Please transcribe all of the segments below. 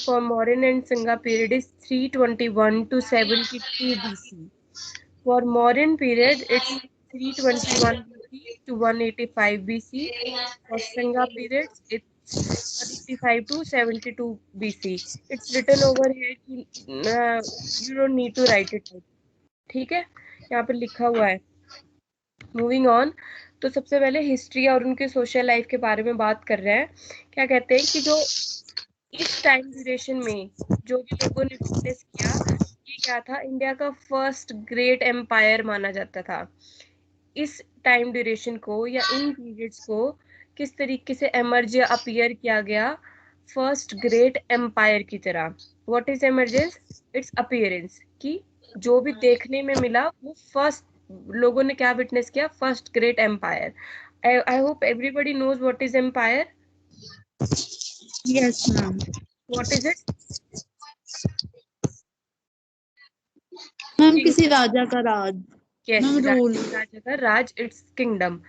for Mauryan and Sangha period is 321 to 752 BC. For Mauryan period, it's 321 BC to 185 BC. For Sangha periods, it's 185 to 72 BC. It's written over here कि you don't need to write it. ठीक है, यहाँ पे लिखा हुआ है. Moving on. तो सबसे पहले हिस्ट्री और उनके सोशल लाइफ के बारे में बात कर रहे हैं. क्या कहते हैं कि जो इस टाइम ड्यूरेशन में जो भी लोगों ने विटनेस किया, ये क्या था, इंडिया का फर्स्ट ग्रेट एम्पायर माना जाता था. इस टाइम ड्यूरेशन को या इन पीरियड्स को किस तरीके से एमर्ज या अपीयर किया गया, फर्स्ट ग्रेट एम्पायर की तरह. What is emergence? It's appearance, कि जो भी देखने में मिला वो फर्स्ट लोगों ने क्या विटनेस किया, first great empire. I hope everybody knows what is empire. Yes, ma'am. What is it? Ma'am किसी राजा का राज. Yes, rule. राजा का राज, इट्स किंगडम.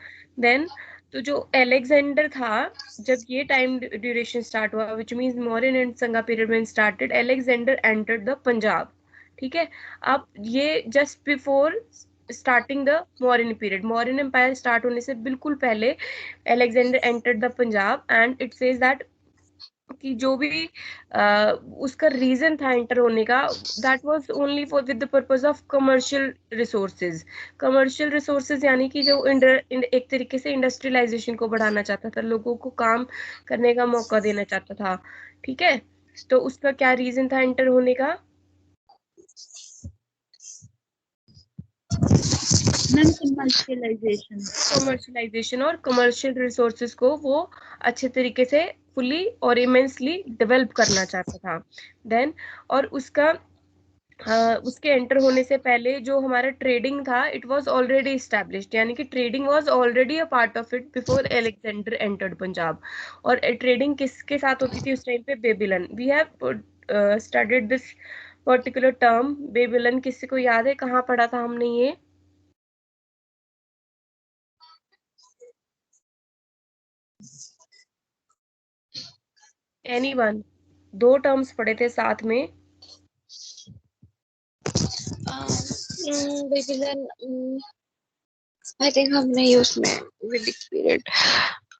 देन तो जो अलेक्जेंडर था, जब ये टाइम ड्यूरेशन स्टार्ट हुआ, विच मीन्स मौर्यन एंड संगा पीरियड में started, Alexander entered the Punjab. ठीक है, अब ये just before starting the Mauryan period, Mauryan empire start होने से बिल्कुल पहले Alexander entered the Punjab. And it says that कि जो भी उसका रीजन था एंटर होने का, that was only for with the purpose of commercial resources. Commercial resources यानी कि जो एक तरीके से इंडस्ट्रियलाइजेशन को बढ़ाना चाहता था, लोगों को काम करने का मौका देना चाहता था. ठीक है, तो उसका क्या रीजन था एंटर होने का? कमर्शियलाइजेशन और कमर्शियल रिसोर्सेज को वो अच्छे तरीके से फुली और इमेंसली डेवलप करना चाहता था. देन और उसके एंटर होने से पहले जो हमारा ट्रेडिंग था, इट वाज ऑलरेडी एस्टैब्लिश्ड, यानी कि trading was already a part of it before Alexander entered Punjab. और ट्रेडिंग किसके साथ होती थी उस टाइम पे? Babylon. We have studied this particular term Babylon. किसी को याद है कहाँ पढ़ा था हमने ये? एनीवन? दो टर्म्स पढ़े थे साथ में. बेबीलन, आई थिंक हमने ये उसमें वैदिक पीरियड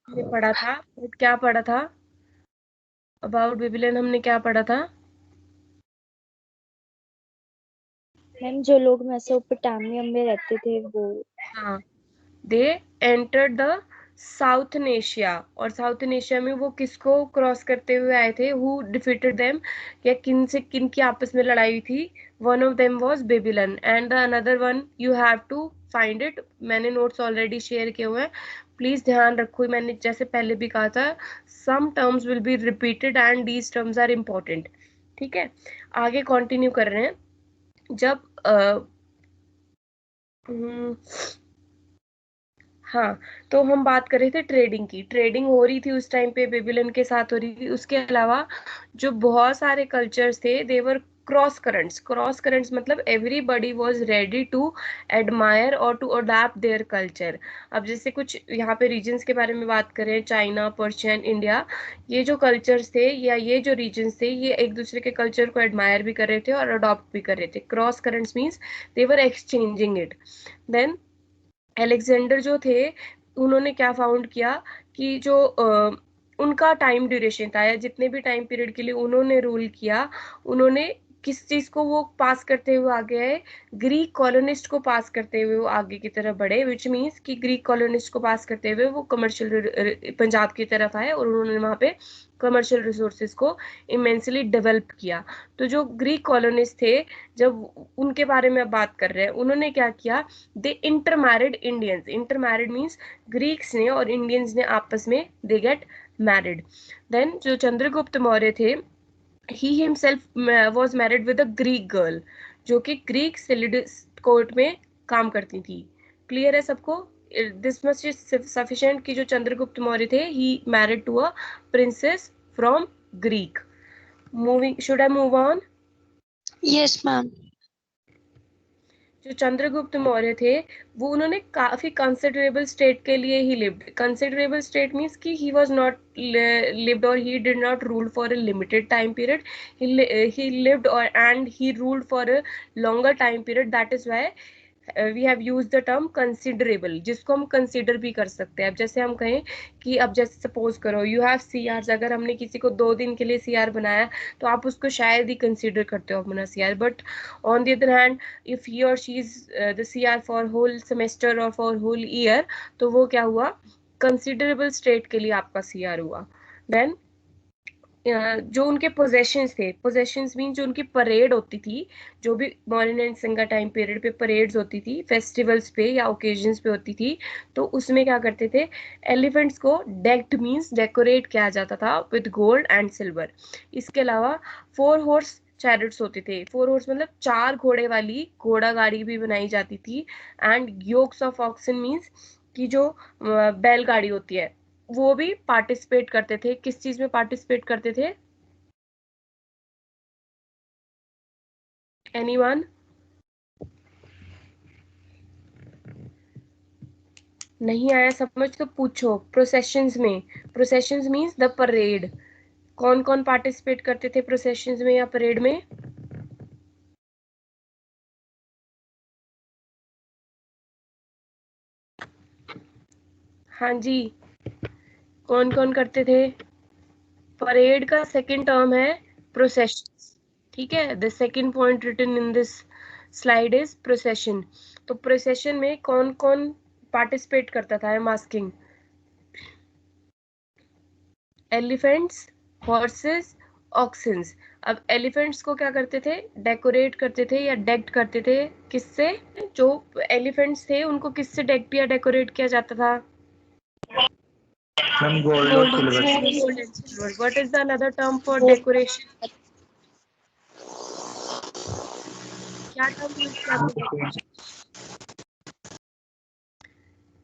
में पढ़ा था. क्या पढ़ा था अबाउट बेबीलन? हमने क्या पढ़ा था? मैम जो लोग मेसोपोटामिया में रहते थे वो. हाँ, they entered the southern Asia. और साउथन एशिया में वो किसको क्रॉस करते हुए आए थे? हु डिफीटेड देम, या किन से किन की आपस में लड़ाई थी? One of them was Babylon and the another one you have to find it. मैंने नोट्स ऑलरेडी शेयर किए हुए हैं, प्लीज ध्यान रखो. मैंने जैसे पहले भी कहा था, some terms will be repeated and these terms are important. ठीक है, आगे कंटिन्यू कर रहे हैं. जब हाँ, तो हम बात कर रहे थे ट्रेडिंग की. ट्रेडिंग हो रही थी उस टाइम पे, बेबीलन के साथ हो रही थी. उसके अलावा जो बहुत सारे कल्चर्स थे, there were cross currents. Cross currents मतलब everybody was ready to admire और टू अडैप्ट देयर कल्चर. अब जैसे कुछ यहाँ पे रीजन्स के बारे में बात करें, चाइना, पर्शियन, इंडिया, ये जो कल्चर्स थे या ये जो रीजन्स थे, ये एक दूसरे के कल्चर को एडमायर भी कर रहे थे और अडॉप्ट भी कर रहे थे. Cross currents means they were exchanging it. Then Alexander जो थे, उन्होंने क्या फाउंड किया कि जो उनका टाइम ड्यूरेशन था, या जितने भी टाइम पीरियड के लिए उन्होंने रूल किया, उन्होंने किस चीज को वो पास करते हुए आगे आए? ग्रीक कॉलोनिस्ट को पास करते हुए वो आगे की तरफ बढ़े. विच मीन्स कि ग्रीक कॉलोनिस्ट को पास करते हुए वो कमर्शियल पंजाब की तरफ आए और उन्होंने वहां पे कमर्शियल रिसोर्सेज को इमेंसली डेवलप किया. तो जो ग्रीक कॉलोनिस्ट थे, जब उनके बारे में बात कर रहे हैं, उन्होंने क्या किया? दे इंटरमैरिड इंडियंस. इंटरमैरिड मीन्स ग्रीक्स ने और इंडियंस ने आपस में दे गेट मैरिड. देन जो चंद्रगुप्त मौर्य थे, he himself was married with a Greek girl, जो कि ग्रीक सिलिडस कोर्ट में काम करती थी. क्लियर है सबको? दिस मच इज सफिशिएंट कि जो चंद्रगुप्त मौर्य थे, he married to a princess from Greek. Moving, should I move on? Yes, ma'am. जो चंद्रगुप्त मौर्य थे वो उन्होंने काफी कंसिडरेबल स्टेट के लिए ही लिव्ड. कंसिडरेबल स्टेट मीन्स कि ही वाज नॉट लिव्ड और he did not rule for a limited time period. he lived or and he ruled for a longer time period. That is why we have use the term considerable, जिसको हम consider भी कर सकते हैं. अब जैसे हम कहें कि अब जैसे सपोज करो यू हैव सी आर, अगर हमने किसी को 2 दिन के लिए सी आर बनाया तो आप उसको शायद ही कंसिडर करते हो अपना C R. But on the other hand if he और she is the C R for whole semester और फॉर होल ईयर, तो वो क्या हुआ, कंसिडरेबल स्टेट के लिए आपका सी आर हुआ. देन जो उनके पोजेशंस थे, पोजेशंस मीन जो उनकी परेड होती थी, जो भी मॉडर्न एंड संगा टाइम पीरियड पे परेड्स होती थी, फेस्टिवल्स पे या ओकेजन्स पे होती थी, तो उसमें क्या करते थे, एलिफेंट्स को डेक्ड मीन्स डेकोरेट किया जाता था विद गोल्ड एंड सिल्वर. इसके अलावा 4 हॉर्स चैरिट्स होते थे. 4 हॉर्स मतलब 4 घोड़े वाली घोड़ा गाड़ी भी बनाई जाती थी. And yokes of oxen means कि जो बैलगाड़ी होती है, वो भी पार्टिसिपेट करते थे. किस चीज में पार्टिसिपेट करते थे, एनीवन? नहीं आया समझ तो पूछो. प्रोसेशंस में, प्रोसेशंस मींस द परेड. कौन कौन पार्टिसिपेट करते थे प्रोसेशंस में या परेड में? हाँ जी, कौन कौन करते थे? परेड का सेकंड टर्म है प्रोसेशंस. ठीक है, the second point written in this slide is procession. तो प्रोसेशन में कौन कौन पार्टिसिपेट करता था? I am asking. Elephants, horses, oxens. अब एलिफेंट्स को क्या करते थे, डेकोरेट करते थे या डेक्ड करते थे. किससे? जो एलिफेंट्स थे उनको किससे डेक्ड या डेकोरेट किया जाता था? गोल्ड और silver. Gold and silver. What is the another term for decoration? क्या टर्म यूज किया था?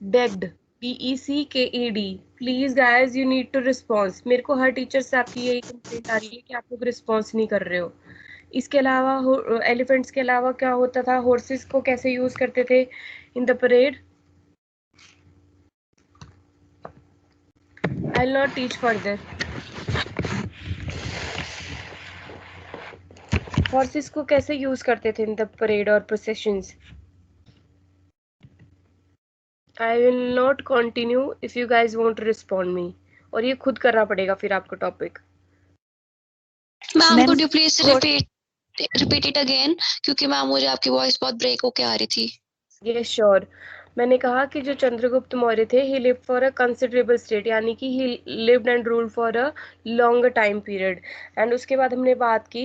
Decked. PECKED. Please guys you need to response. मेरे को हर टीचर से आपकी यही कंप्लेंट आ रही है कि आप लोग रिस्पॉन्स नहीं कर रहे हो. इसके अलावा एलिफेंट्स के अलावा क्या होता था? हॉर्सेस को कैसे यूज करते थे in the parade? I will not teach further. Horses को कैसे यूज करते थे इन द परेड और processions? I will not continue if you guys want to respond me. और ये खुद करना पड़ेगा फिर आपको topic. Ma'am could you please repeat it again, क्योंकि मैम मुझे आपकी वॉइस बहुत ब्रेक होके आ रही थी. ये श्योर. मैंने कहा कि जो चंद्रगुप्त मौर्य थे ही lived for a considerable state, यानी कि ही lived and ruled for a longer time period. And उसके बाद हमने बात की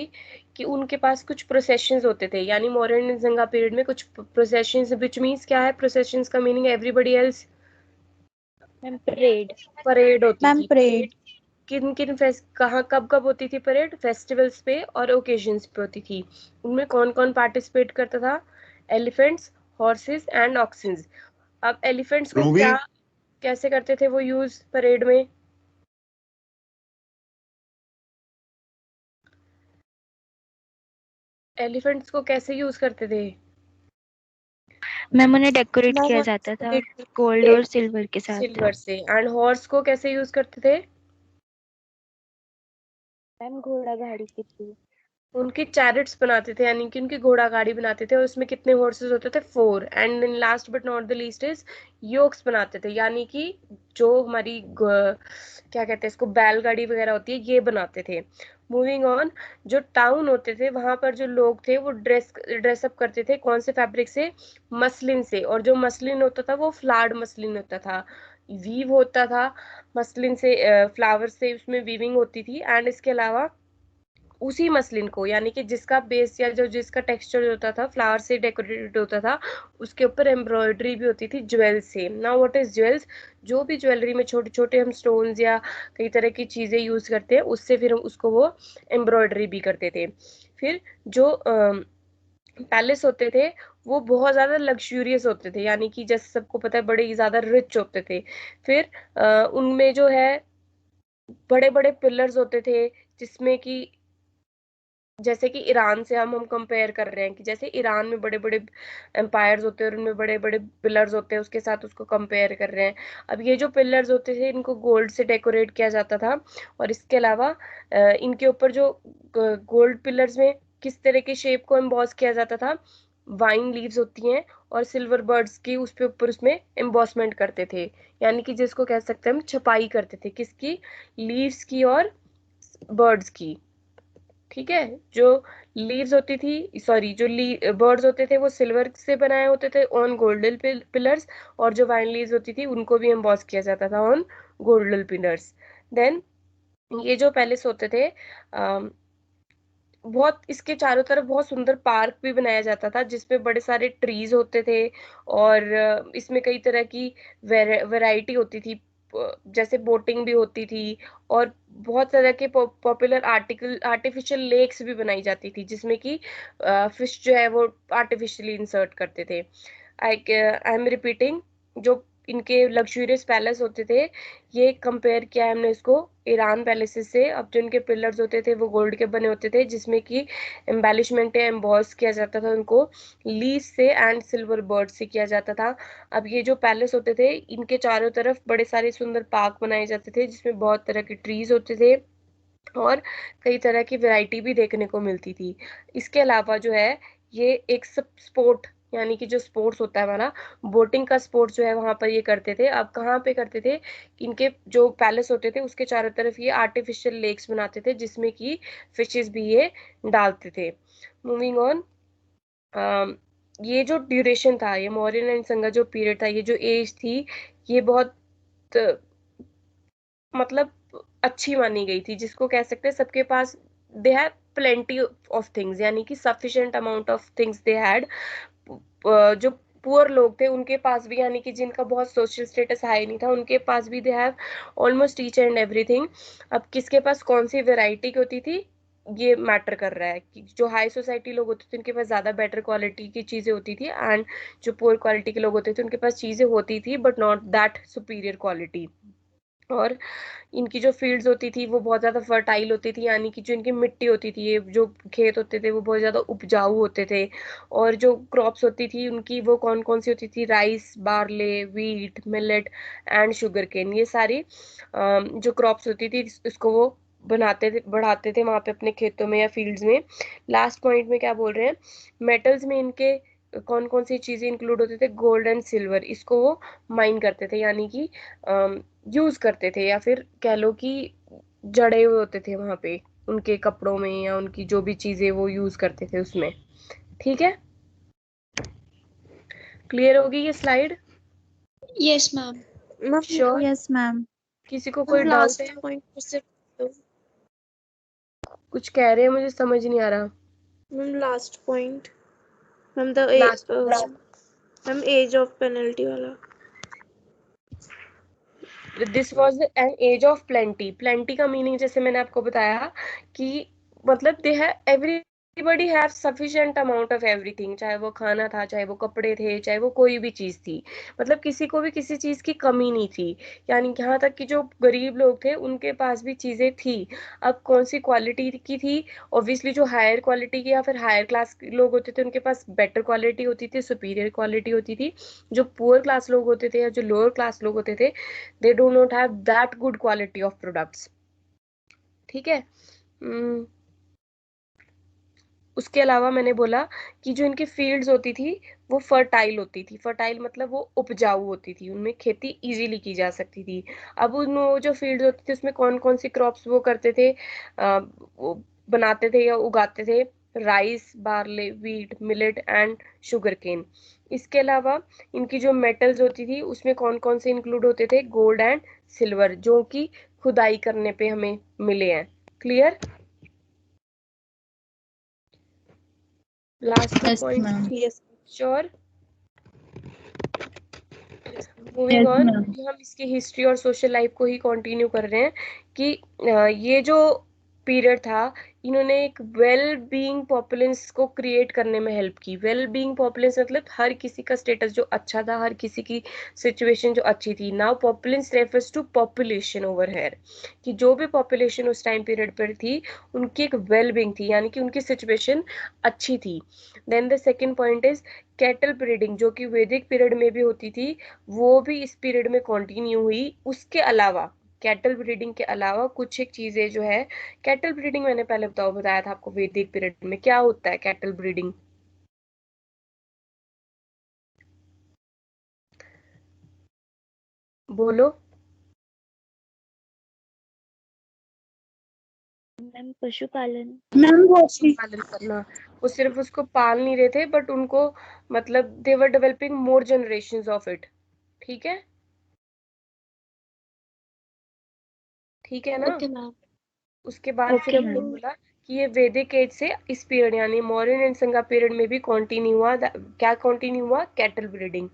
कि उनके पास कुछ प्रोसेशंस होते थे, यानी मौर्यन एंड जंगा पीरियड में कुछ प्रोसेशंस, विच मीन्स क्या है प्रोसेशंस का meaning? Everybody else. Ma'am parade. Parade होती मैम थी. परेड. किन किन कहाँ कब कब होती थी परेड? फेस्टिवल्स पे और ओकेजन्स पे होती थी. उनमें कौन कौन पार्टिसिपेट करता था? Elephants, horses and oxens. अब एलिफेंट्स को क्या कैसे करते थे वो यूज परेड में? एलिफेंट्स को कैसे यूज करते थे? मैम उन्हें डेकोरेट किया जाता था गोल्ड और सिल्वर के साथ. सिल्वर से. एंड हॉर्स को कैसे यूज करते थे? मैम घोड़ा गाड़ी के थ्रू. उनकी चैरिट्स बनाते थे, यानी कि उनकी घोड़ा गाड़ी बनाते थे. और उसमें कितने हॉर्सेस होते थे? 4. And last but not the least is yolks बनाते थे, यानी कि जो हमारी क्या कहते हैं इसको, बैलगाड़ी वगैरह होती है, ये बनाते थे. Moving on. जो टाउन होते थे वहां पर जो लोग थे वो ड्रेसअप करते थे कौन से फैब्रिक से? मसलिन से. और जो मसलिन होता था वो फ्लावर्ड मसलिन होता था, वीव होता था मसलिन से, फ्लावर से उसमें वीविंग होती थी. एंड इसके अलावा उसी मसलिन को, यानी कि जिसका बेस या जो जिसका टेक्सचर होता था फ्लावर से डेकोरेटेड होता था, उसके ऊपर एम्ब्रॉयडरी भी होती थी ज्वेल्स से. Now what is jewels? जो भी ज्वेलरी में छोटे छोटे हम स्टोन्स या कई तरह की चीजें यूज करते हैं, उससे फिर हम उसको वो एम्ब्रॉयडरी भी करते थे. फिर जो पैलेस होते थे वो बहुत ज्यादा लग्जूरियस होते थे, यानी कि जैसे सबको पता है बड़े ही ज्यादा रिच होते थे. फिर उनमें जो है बड़े बड़े पिलर्स होते थे जिसमें कि जैसे कि ईरान से हम कंपेयर कर रहे हैं कि जैसे ईरान में बड़े बड़े एम्पायर्स होते हैं और उनमें बड़े बड़े पिलर्स होते हैं, उसके साथ उसको कंपेयर कर रहे हैं। अब ये जो पिलर्स होते थे इनको गोल्ड से डेकोरेट किया जाता था, और इसके अलावा इनके ऊपर जो गोल्ड पिलर्स में किस तरह के शेप को एम्बॉस किया जाता था, वाइन लीव्स होती हैं और सिल्वर बर्ड्स की उस पे ऊपर उसमें एम्बॉसमेंट करते थे, यानी कि जिसको कह सकते हैं हम छपाई करते थे, किसकी, लीव्स की और बर्ड्स की। ठीक है, जो लीव्स होती थी, सॉरी जो बर्ड्स होते थे वो सिल्वर से बनाए होते थे ऑन गोल्डन पिलर्स, और जो वाइन लीव्स होती थी उनको भी एम्बॉस किया जाता था ऑन गोल्डन पिलर्स। देन ये जो पैलेस होते थे बहुत, इसके चारों तरफ बहुत सुंदर पार्क भी बनाया जाता था जिसमें बड़े सारे ट्रीज होते थे, और इसमें कई तरह की वैरायटी होती थी, जैसे बोटिंग भी होती थी, और बहुत तरह के पॉपुलर आर्टिफिशियल लेक्स भी बनाई जाती थी जिसमें कि फिश जो है वो आर्टिफिशियली इंसर्ट करते थे। आई एम रिपीटिंग, जो इनके लग्जूरियस पैलेस होते थे, ये कंपेयर किया है हमने इसको ईरान पैलेसेस से। अब जो इनके पिलर्स होते थे वो गोल्ड के बने होते थे जिसमें कि एम्बेलिशमेंट या एम्बॉस किया जाता था उनको लीस से एंड सिल्वर बर्ड से किया जाता था। अब ये जो पैलेस होते थे इनके चारों तरफ बड़े सारे सुंदर पार्क बनाए जाते थे जिसमें बहुत तरह के ट्रीज होते थे और कई तरह की वैरायटी भी देखने को मिलती थी। इसके अलावा जो है ये एक स्पोर्ट, यानी कि जो स्पोर्ट्स होता है हमारा, बोटिंग का स्पोर्ट्स जो है वहां पर ये करते थे। अब कहाँ पे करते थे, इनके जो पैलेस होते थे उसके चारों तरफ ये आर्टिफिशियल लेक्स बनाते थे जिसमें कि फिशेस भी ये डालते थे। मूविंग ऑन, ये जो ड्यूरेशन था, ये मौर्यन एंड संगा जो पीरियड था, ये जो एज थी, ये बहुत मतलब अच्छी मानी गई थी, जिसको कह सकते हैं सबके पास they have plenty of things, यानी कि sufficient amount of things they had. जो पुअर लोग थे उनके पास भी, यानी कि जिनका बहुत सोशल स्टेटस हाई नहीं था, उनके पास भी they have almost each and everything. अब किसके पास कौन सी वेराइटी की होती थी ये मैटर कर रहा है, कि जो हाई सोसाइटी लोग होते थे उनके पास ज्यादा बेटर क्वालिटी की चीजें होती थी, एंड जो पुअर क्वालिटी के लोग होते थे उनके पास चीजें होती थी but not that superior quality. और इनकी जो फील्ड्स होती थी वो बहुत ज्यादा फर्टाइल होती थी, यानी कि जो इनकी मिट्टी होती थी, ये जो खेत होते थे वो बहुत ज्यादा उपजाऊ होते थे। और जो क्रॉप्स होती थी उनकी वो कौन कौन सी होती थी, rice, barley, wheat, millet and sugar cane, ये सारी जो क्रॉप्स होती थी इसको वो बनाते थे, बढ़ाते थे वहां पे अपने खेतों में या फील्ड्स में। लास्ट पॉइंट में क्या बोल रहे हैं, मेटल्स में इनके कौन कौन सी चीजें इंक्लूड होते थे, गोल्ड एंड सिल्वर, इसको वो माइन करते थे, यानी कि यूज करते थे, या फिर कह लो कि जड़े हुए होते थे वहां पे उनके कपड़ों में, या उनकी जो भी चीजें वो यूज करते थे उसमें। ठीक है, क्लियर होगी ये slide? Yes ma'am. Ma'am sure? Yes ma'am. किसी को कोई डाउट लास्ट है? पॉइंट फिर से दो। कुछ कह रहे हैं, मुझे समझ नहीं आ रहा। Ma'am last point, ma'am the last ma'am age of penalty वाला। This was an age of plenty. Plenty का मीनिंग जैसे मैंने आपको बताया कि मतलब दे है everybody have sufficient amount of everything, चाहे वो खाना था, चाहे वो कपड़े थे, चाहे वो कोई भी चीज थी, मतलब किसी को भी किसी चीज की कमी नहीं थी। यानी कि यहाँ तक कि जो गरीब लोग थे उनके पास भी चीजें थी। अब कौन सी क्वालिटी की थी, ऑब्वियसली जो हायर क्वालिटी के या फिर हायर क्लास के लोग होते थे उनके पास बेटर क्वालिटी होती थी, सुपीरियर क्वालिटी होती थी। जो पुअर क्लास लोग होते थे या जो लोअर क्लास लोग होते थे, they do not have that good quality of products। ठीक है। उसके अलावा मैंने बोला कि जो इनकी फील्ड्स होती थी वो फर्टाइल होती थी। फर्टाइल मतलब वो उपजाऊ होती थी, उनमें खेती इजीली की जा सकती थी। अब उन वो जो फील्ड्स होती थी उसमें कौन कौन सी क्रॉप्स वो करते थे, वो बनाते थे या उगाते थे, rice, barley, wheat, millet and sugar cane. इसके अलावा इनकी जो मेटल्स होती थी उसमें कौन कौन से इंक्लूड होते थे, गोल्ड एंड सिल्वर, जो कि खुदाई करने पे हमें मिले हैं। Clear? Last yes point ma'am. Yes sure? Moving yes on, ma'am. हम इसकी हिस्ट्री और सोशल लाइफ को ही कंटिन्यू कर रहे हैं कि ये जो पीरियड था इन्होंने एक वेल बीइंग पॉपुलेंस को क्रिएट करने में हेल्प की। वेल बीइंग पॉपुलेंस मतलब हर किसी का स्टेटस जो अच्छा था, हर किसी की सिचुएशन जो अच्छी थी। Now populace refers to population over here, कि जो भी पॉपुलेशन उस टाइम पीरियड पर थी उनकी एक वेल बीइंग थी, यानी कि उनकी सिचुएशन अच्छी थी। Then the second point is cattle breeding, जो कि वैदिक पीरियड में भी होती थी, वो भी इस पीरियड में कंटिन्यू हुई। उसके अलावा कैटल ब्रीडिंग के अलावा कुछ एक चीजें जो है, कैटल ब्रीडिंग मैंने पहले बताया था आपको वैदिक पीरियड में क्या होता है कैटल ब्रीडिंग। बोलो। मैम पशुपालन। Ma'am watching. पालन करना। वो सिर्फ उसको पाल नहीं रहे थे, बट उनको मतलब they were developing more generation of it. ठीक है, ठीक है ना। Okay ma'am. उसके बाद फिर ओके हमने मैम। बोला कि ये वैदिक एज से इस पीरियड यानी मौर्यन एंड संगा पीरियड में भी कंटिन्यू हुआ। क्या कंटिन्यू हुआ? Cattle breeding.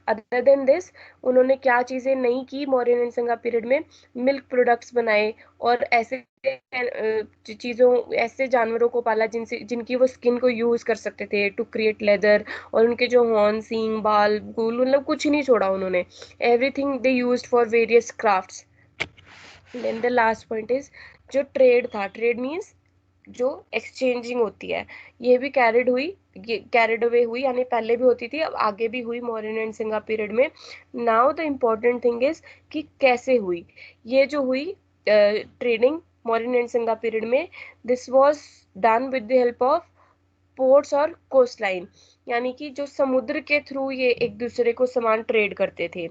Other than this उन्होंने क्या चीजें नहीं की मौर्यन एंड संगा पीरियड में? मिल्क प्रोडक्ट्स बनाए और ऐसे चीजों, ऐसे जानवरों को पाला जिनसे जिनकी वो स्किन को यूज कर सकते थे टू क्रिएट लेदर। और उनके जो हॉर्न, सींग, बाल, गूल, मतलब कुछ नहीं छोड़ा उन्होंने। Everything they used for various crafts. Then the last point is जो ट्रेड था। ट्रेड मीन्स जो एक्सचेंजिंग होती है, ये भी कैरिड हुई, ये कैरिड अवे हुई, यानी पहले भी होती थी, अब आगे भी हुई मौर्यन एंड सिंगा पीरियड में। Now the important thing is कि कैसे हुई ये जो हुई ट्रेडिंग मौर्यन एंड सिंगा पीरियड में। This was done with the help of ports और कोस्ट लाइन, यानी कि जो समुद्र के थ्रू ये एक दूसरे को सामान ट्रेड करते थे।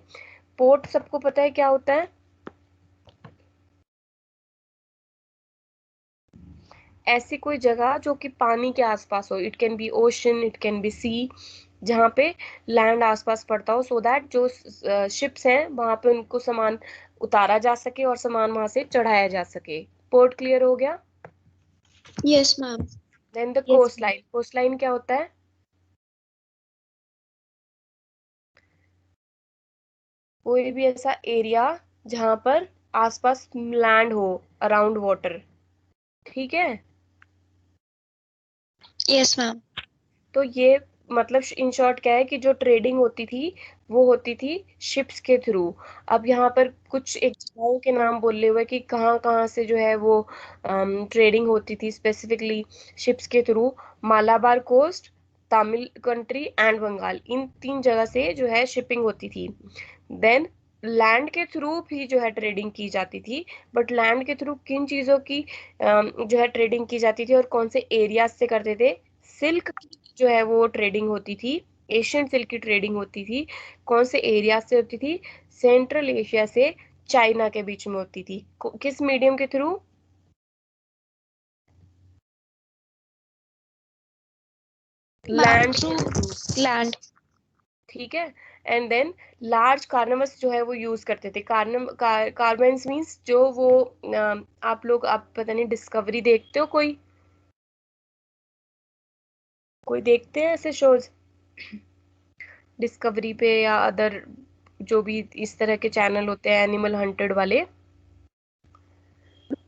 पोर्ट सबको पता है क्या होता है? ऐसी कोई जगह जो कि पानी के आसपास हो। It can be ocean, it can be sea, जहाँ पे लैंड आसपास पड़ता हो, सो दैट जो शिप्स हैं वहां पे उनको सामान उतारा जा सके और सामान वहां से चढ़ाया जा सके। पोर्ट क्लियर हो गया? Yes ma'am. Then the yes coast ma'am. Line. Coast line क्या होता है? कोई भी ऐसा एरिया जहां पर आसपास लैंड हो, अराउंड वाटर। ठीक है, यस मैम। तो ये मतलब इन शॉर्ट क्या है कि जो ट्रेडिंग होती थी वो होती थी शिप्स के थ्रू। अब यहाँ पर कुछ एक जगहों के नाम बोले हुए कि कहाँ कहाँ से जो है वो ट्रेडिंग होती थी स्पेसिफिकली शिप्स के through. Malabar coast, Tamil country and Bengal, इन तीन जगह से जो है शिपिंग होती थी। देन लैंड के थ्रू भी जो है ट्रेडिंग की जाती थी, बट लैंड के थ्रू किन चीजों की जो है ट्रेडिंग की जाती थी और कौन से एरियाज से करते थे? सिल्क जो है वो ट्रेडिंग होती थी, एशियन सिल्क की ट्रेडिंग होती थी। कौन से एरिया से होती थी? सेंट्रल एशिया से चाइना के बीच में होती थी। किस मीडियम के थ्रू? मैम लैंड थ्रू के थ्रू। लैंड। ठीक है, एंड देन लार्ज कार्नवस जो है वो यूज करते थे। कार्बन्स मीन्स जो वो आप पता नहीं डिस्कवरी देखते हो कोई? कोई देखते हैं ऐसे शोज डिस्कवरी पे या अदर जो भी इस तरह के चैनल होते हैं एनिमल हंटेड वाले?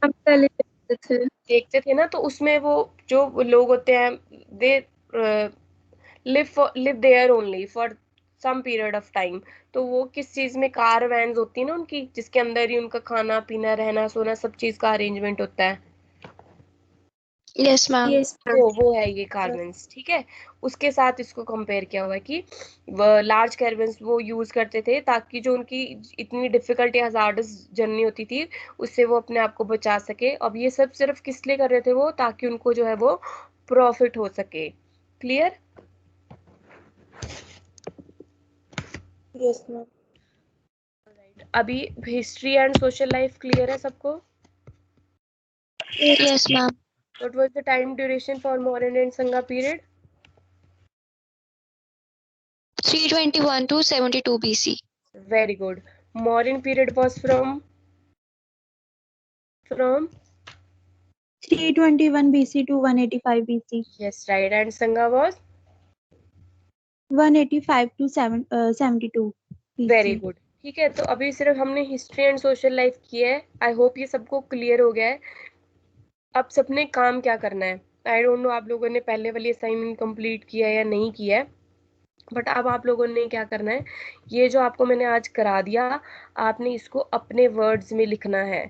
हम पहले देखते थे। देखते थे ना, तो उसमें वो जो लोग होते हैं they live there only for some period of time. तो वो किस चीज में? कार वैन्स होती है ना उनकी, जिसके अंदर ही उनका खाना पीना रहना सोना सब चीज का अरेंजमेंट होता है। Yes ma'am. Yes ma'am. वो है ये कार्बन्स। ठीक है, उसके साथ इसको कंपेयर किया हुआ है कि वो लार्ज कार्बन्स वो यूज करते थे ताकि जो उनकी इतनी डिफिकल्ट या हजार्डस जर्नी होती थी उससे वो अपने आप को बचा सके। अब ये सब सिर्फ किस लिए कर रहे थे वो? ताकि उनको जो है वो प्रॉफिट हो सके। क्लियर? Yes ma'am. अभी history and social life clear है सबको? Yes ma'am. What was the time duration for modern and संगा period? 321 to 72 BC. Very good. Modern period was from 321 BC to 185 BC. Yes right, and Sangam was 185 to 72 very BC. Good. ठीक है, तो अभी सिर्फ हमने history and social life की है। I hope ये सबको क्लियर हो गया है। अब सबने काम क्या करना है, आई डोंट नो आप लोगों ने पहले वाली असाइनमेंट कंप्लीट किया है या नहीं किया है, बट अब आप लोगों ने क्या करना है, ये जो आपको मैंने आज करा दिया, आपने इसको अपने वर्ड्स में लिखना है।